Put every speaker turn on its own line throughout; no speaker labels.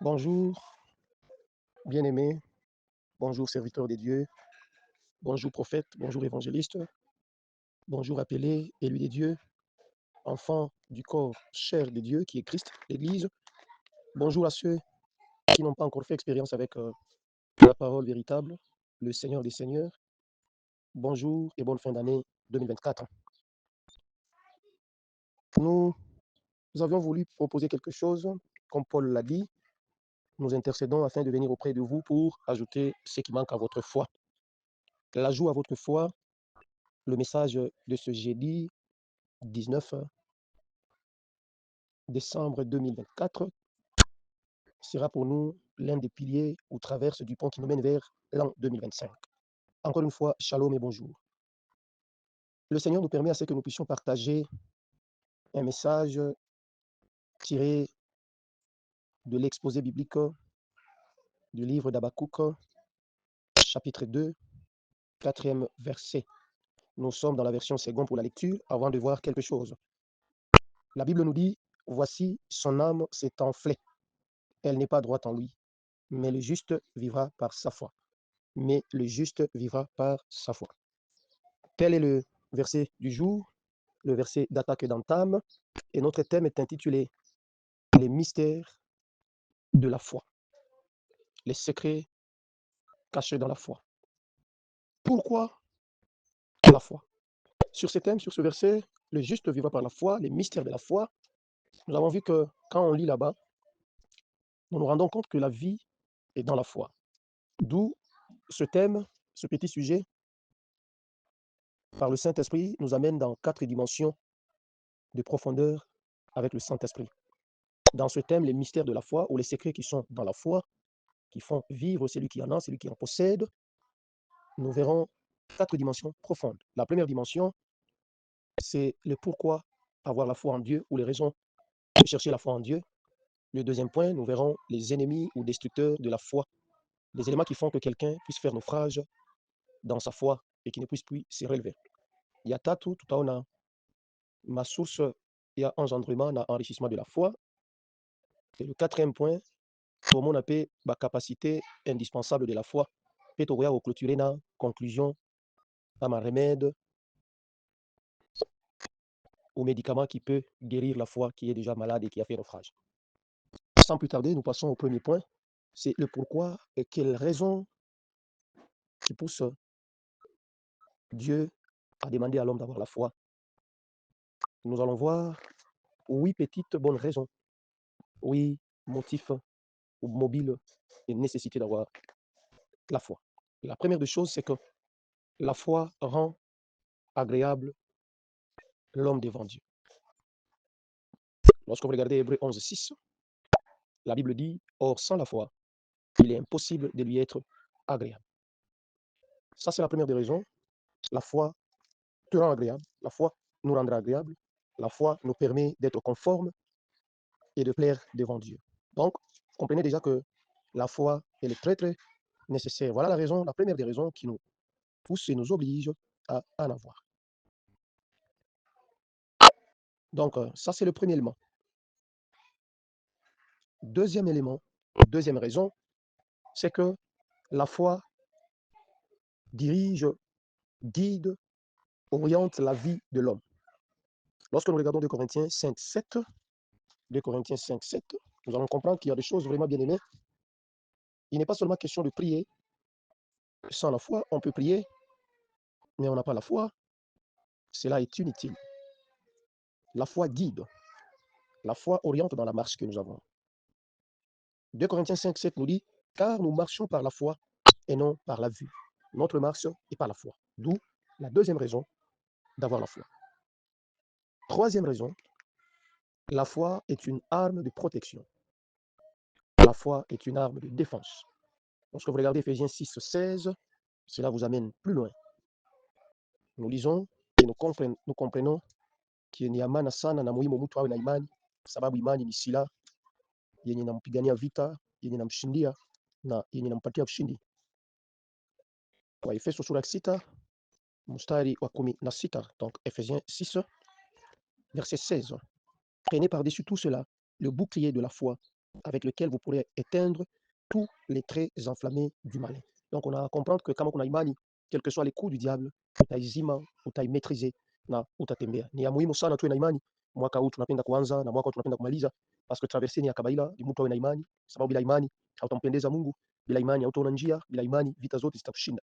Bonjour, bien-aimé, bonjour serviteur de Dieu, bonjour prophète, bonjour évangéliste, bonjour appelé, élu de Dieu, enfant du corps chair de Dieu qui est Christ, l'Église. Bonjour à ceux qui n'ont pas encore fait expérience avec la parole véritable, le Seigneur des Seigneurs. Bonjour et bonne fin d'année 2024. Nous, nous avions voulu proposer quelque chose, comme Paul l'a dit, nous intercédons afin de venir auprès de vous pour ajouter ce qui manque à votre foi. L'ajout à votre foi, le message de ce jeudi 19 décembre 2024 sera pour nous l'un des piliers ou traverse du pont qui nous mène vers l'an 2025. Encore une fois, shalom et bonjour. Le Seigneur nous permet à ce que nous puissions partager un message tiré de l'exposé biblique du livre d'Habakkuk, chapitre 2, quatrième verset. Nous sommes dans la version seconde pour la lecture avant de voir quelque chose. La Bible nous dit, voici son âme s'est enflée. Elle n'est pas droite en lui, mais le juste vivra par sa foi. Mais le juste vivra par sa foi. Tel est le verset du jour, le verset d'attaque et d'entame. Et notre thème est intitulé Les mystères de la foi, les secrets cachés dans la foi. Pourquoi la foi? Sur ce thème, sur ce verset, le juste vivra par la foi, les mystères de la foi, nous avons vu que quand on lit là-bas, nous nous rendons compte que la vie est dans la foi. D'où ce thème, ce petit sujet, par le Saint-Esprit, nous amène dans 4 dimensions de profondeur avec le Saint-Esprit. Dans ce thème, les mystères de la foi ou les secrets qui sont dans la foi, qui font vivre celui qui en a, celui qui en possède, nous verrons 4 dimensions profondes. La première dimension, c'est le pourquoi avoir la foi en Dieu ou les raisons de chercher la foi en Dieu. Le deuxième point, nous verrons les ennemis ou destructeurs de la foi, les éléments qui font que quelqu'un puisse faire naufrage dans sa foi et qui ne puisse plus se relever. Il y a tatu, tout à ma source, il y a engendrement, il y a enrichissement de la foi. Et le quatrième point, pour mon appel, ma capacité indispensable de la foi, peut-être clôturer la conclusion à ma remède au médicament qui peut guérir la foi qui est déjà malade et qui a fait naufrage. Sans plus tarder, nous passons au premier point, c'est le pourquoi et quelles raisons qui poussent Dieu à demander à l'homme d'avoir la foi. Nous allons voir 8 petites bonnes raisons, 8 motifs ou mobiles et nécessité d'avoir la foi. La première des choses, c'est que la foi rend agréable l'homme devant Dieu. Lorsque vous regardez Hébreux 11, 6, la Bible dit, or sans la foi, il est impossible de lui être agréable. Ça, c'est la première des raisons. La foi te rend agréable. La foi nous rendra agréable. La foi nous permet d'être conformes et de plaire devant Dieu. Donc, comprenez déjà que la foi, elle est très, très nécessaire. Voilà la raison, la première des raisons qui nous pousse et nous oblige à en avoir. Donc, ça, c'est le premier élément. Deuxième élément, deuxième raison, c'est que la foi dirige, guide, oriente la vie de l'homme. Lorsque nous regardons 2 Corinthiens 5, 7, 2 Corinthiens 5, 7, nous allons comprendre qu'il y a des choses vraiment bien aimées. Il n'est pas seulement question de prier. Sans la foi, on peut prier, mais on n'a pas la foi. Cela est inutile. La foi guide. La foi oriente dans la marche que nous avons. 2 Corinthiens 5, 7 nous dit, car nous marchons par la foi et non par la vue. Notre marche est par la foi. D'où la deuxième raison d'avoir la foi. Troisième raison, la foi est une arme de protection. La foi est une arme de défense. Lorsque vous regardez Ephésiens 6, 16, cela vous amène plus loin. Nous lisons et nous comprenons qu'il ni amana sana na muhimu mtu awe na imani, sababu imani ni silaha yenye inampigania vita, yenye inamshindia na yenye inampatia ushindi. Kwa Efeso sura 6 mstari wa 16, donc Ephésiens 6, verset 16. Prenez par-dessus tout cela le bouclier de la foi avec lequel vous pourrez éteindre tous les traits enflammés du malin. Donc, on a à comprendre que kama kuna imani, quel que soit les coups du diable, utaizima, utaimaitrize na utatembea. Ni ya muhimu sana tuwe na imani mwaka huu tunapenda kuanza na mwaka huu tunapenda kumaliza, parce que traverse ni ya kawaida, ni mtu awe na imani, sababu bila imani hautampendeza Mungu, bila imani hautaona njia, bila imani vita zote zitakushinda.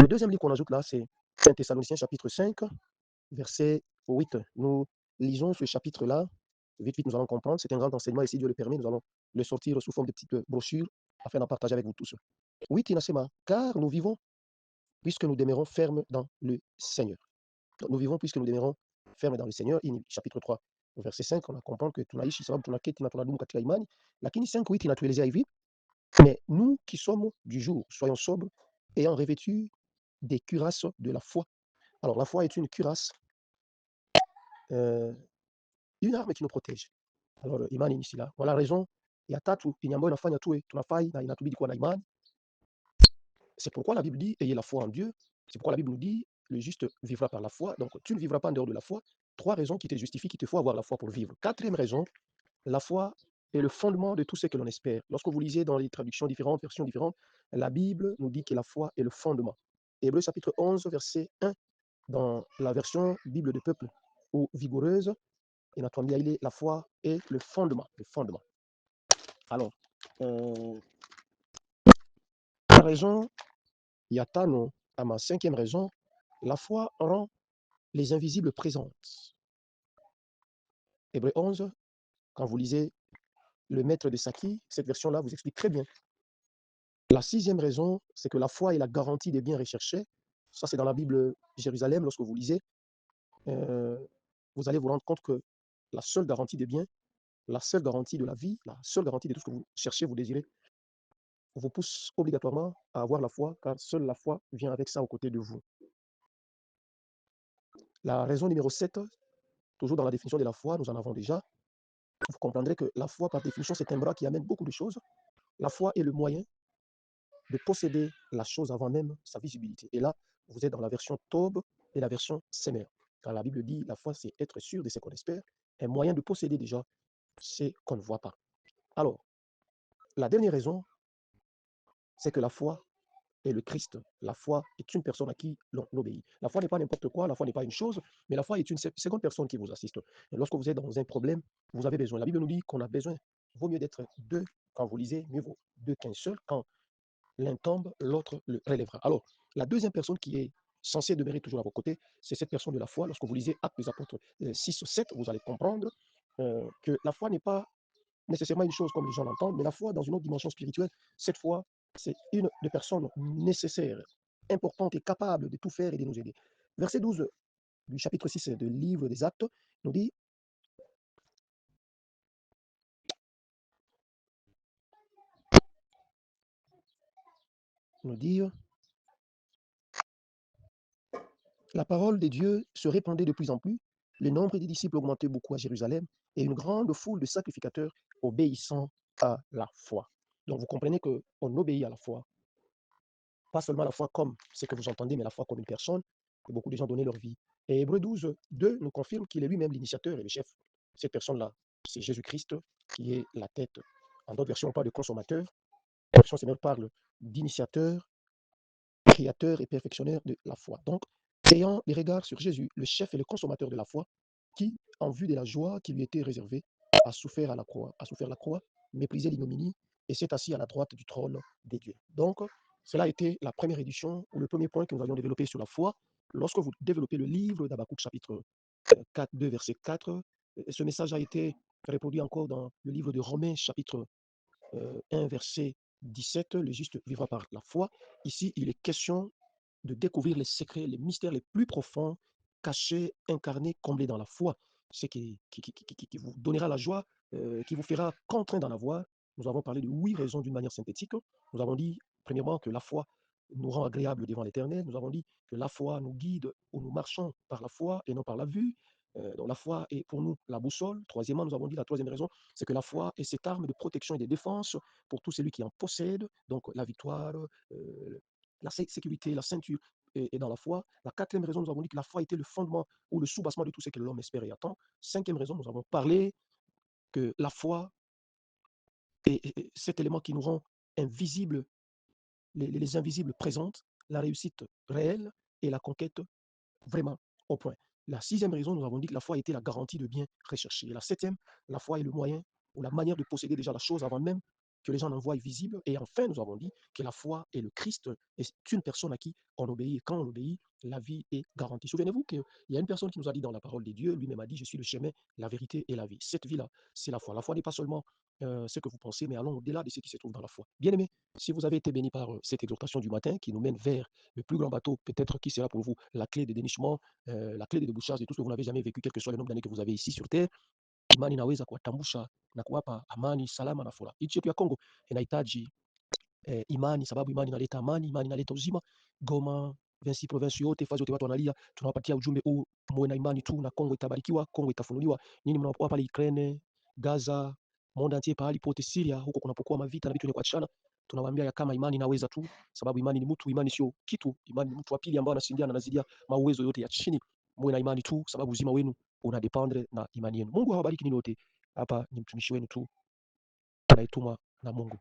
Le deuxième livre qu'on ajoute là, c'est 1 Thessaloniciens chapitre 5, verset 8. Nous lisons ce chapitre-là. Vite, vite, nous allons comprendre. C'est un grand enseignement et si Dieu le permet, nous allons le sortir sous forme de petites brochures afin d'en partager avec vous tous. 8 inasema, car nous vivons puisque nous demeurons fermes dans le Seigneur. Donc, nous vivons puisque nous demeurons fermes dans le Seigneur. Chapitre 3, verset 5, on a comprendre que tunaishi sababu tunaketi na tunadumu katika imani. Lakini 5:8 inatuelezea hivi, mais nous qui sommes du jour, soyons sobres, ayant revêtu des cuirasses de la foi. Alors, la foi est une cuirasse, une arme qui nous protège. Alors, imani ni silaha. Wala raison ya tatu yenye ambayo inafanya tuwe tunafai na inatubidi kuwa na imani. C'est pourquoi la Bible dit ayez la foi en Dieu. C'est pourquoi la Bible nous dit le juste vivra par la foi. Donc, tu ne vivras pas en dehors de la foi. Trois raisons qui te justifient qu'il te faut avoir la foi pour vivre. Quatrième raison, la foi est le fondement de tout ce que l'on espère. Lorsque vous lisez dans les traductions différentes, versions différentes, la Bible nous dit que la foi est le fondement. Hébreux chapitre 11, verset 1, dans la version Bible de peuple ou vigoureuse, et la foi est le fondement. Le fondement. Alors, la raison, il y a tano, à ma cinquième raison, la foi rend les invisibles présentes. Hébreux 11, quand vous lisez le maître de Saki, cette version-là vous explique très bien. La sixième raison, c'est que la foi est la garantie des biens recherchés. Ça, c'est dans la Bible Jérusalem, lorsque vous lisez, vous allez vous rendre compte que la seule garantie des biens, la seule garantie de la vie, la seule garantie de tout ce que vous cherchez, vous désirez, vous pousse obligatoirement à avoir la foi, car seule la foi vient avec ça aux côtés de vous. La raison numéro 7, toujours dans la définition de la foi, nous en avons déjà. Vous comprendrez que la foi, par définition, c'est un bras qui amène beaucoup de choses. La foi est le moyen de posséder la chose avant même sa visibilité. Et là, vous êtes dans la version Taube et la version Semer. Quand la Bible dit la foi, c'est être sûr de ce qu'on espère, un moyen de posséder déjà ce qu'on ne voit pas. Alors, la dernière raison, c'est que la foi est le Christ. La foi est une personne à qui l'on obéit. La foi n'est pas n'importe quoi, la foi n'est pas une chose, mais la foi est une seconde personne qui vous assiste. Et lorsque vous êtes dans un problème, vous avez besoin. La Bible nous dit qu'on a besoin, vaut mieux d'être deux quand vous lisez, mieux vaut deux qu'un seul. Quand l'un tombe, l'autre le relèvera. Alors, la deuxième personne qui est censée demeurer toujours à vos côtés, c'est cette personne de la foi. Lorsque vous lisez Actes des Apôtres 6 ou 7, vous allez comprendre que la foi n'est pas nécessairement une chose comme les gens l'entendent, mais la foi dans une autre dimension spirituelle, cette foi, c'est une des personnes nécessaires, importantes et capables de tout faire et de nous aider. Verset 12 du chapitre 6 du livre des Actes nous dit, nous dit la parole de Dieu se répandait de plus en plus, le nombre des disciples augmentait beaucoup à Jérusalem, et une grande foule de sacrificateurs obéissant à la foi. Donc vous comprenez qu'on obéit à la foi, pas seulement la foi comme ce que vous entendez, mais la foi comme une personne, que beaucoup de gens donnaient leur vie. Et Hébreux 12, 2 nous confirme qu'il est lui-même l'initiateur et le chef. Cette personne-là, c'est Jésus-Christ qui est la tête. En d'autres versions, on parle de consommateur. La version Seigneur parle d'initiateur, créateur et perfectionneur de la foi. Donc, ayant les regards sur Jésus, le chef et le consommateur de la foi, qui, en vue de la joie qui lui était réservée, a souffert la croix, méprisé l'ignominie et s'est assis à la droite du trône des dieux. Donc, cela a été la première édition ou le premier point que nous avions développé sur la foi. Lorsque vous développez le livre d'Habakkuk chapitre 4, 2, verset 4, ce message a été reproduit encore dans le livre de Romains chapitre 1, verset 17, le juste vivra par la foi. Ici, il est question de découvrir les secrets, les mystères les plus profonds, cachés, incarnés, comblés dans la foi. Ce qui vous donnera la joie, qui vous fera contraint d'en avoir. Nous avons parlé de 8 raisons d'une manière synthétique. Nous avons dit, premièrement, que la foi nous rend agréable devant l'Éternel. Nous avons dit que la foi nous guide ou nous marchons par la foi et non par la vue. Donc la foi est pour nous la boussole. Troisièmement, nous avons dit la troisième raison, c'est que la foi est cette arme de protection et de défense pour tout celui qui en possède. Donc la victoire, la sécurité, la ceinture est dans la foi. La quatrième raison, nous avons dit que la foi était le fondement ou le soubassement de tout ce que l'homme espère et attend. Cinquième raison, nous avons parlé que la foi et cet élément qui nous rend invisibles, les invisibles présentent la réussite réelle et la conquête vraiment au point. La sixième raison, nous avons dit que la foi était la garantie de bien rechercher. Et la septième, la foi est le moyen ou la manière de posséder déjà la chose avant même que les gens en voient visible. Et enfin, nous avons dit que la foi est le Christ, et c'est une personne à qui on obéit. Et quand on obéit, la vie est garantie. Souvenez-vous qu'il y a une personne qui nous a dit dans la parole de Dieu, lui-même a dit, je suis le chemin, la vérité et la vie. Cette vie-là, c'est la foi. La foi n'est pas seulement ce que vous pensez, mais allons au-delà de ce qui se trouve dans la foi. Bien aimé, si vous avez été béni par cette exhortation du matin qui nous mène vers le plus grand bateau, peut-être qui sera pour vous la clé de dénichement, la clé de débouchage de tout ce que vous n'avez jamais vécu, quel que soit le nombre d'années que vous avez ici sur Terre. Imani inaweza kuwatambusha na kuwapa amani, salama na furaha. Nchi yetu ya Kongo inahitaji imani, sababu imani inaleta amani, imani inaleta uzima. Goma, 26 province yote, fazi yote watu wanalia, tunawapatia ujumbe huu, muwe na imani tu na Kongo itabarikiwa, Kongo itafunuliwa. Nyinyi mnapokuwa pale Ukraine, Gaza, monde entier, pahali pote, Syria, huko kunapokuwa mavita na vitu vya kuachana, tunawaambia ya kama imani inaweza tu, sababu imani ni mtu, imani sio kitu, imani ni mtu wa pili ambao anashindiana, anazidia mauwezo yote ya chini. Muwe na imani tu, sababu uzima wenu unadependre na imani yenu. Mungu awabariki ninyi wote. Hapa ni mtumishi wenu tu anayetumwa na Mungu.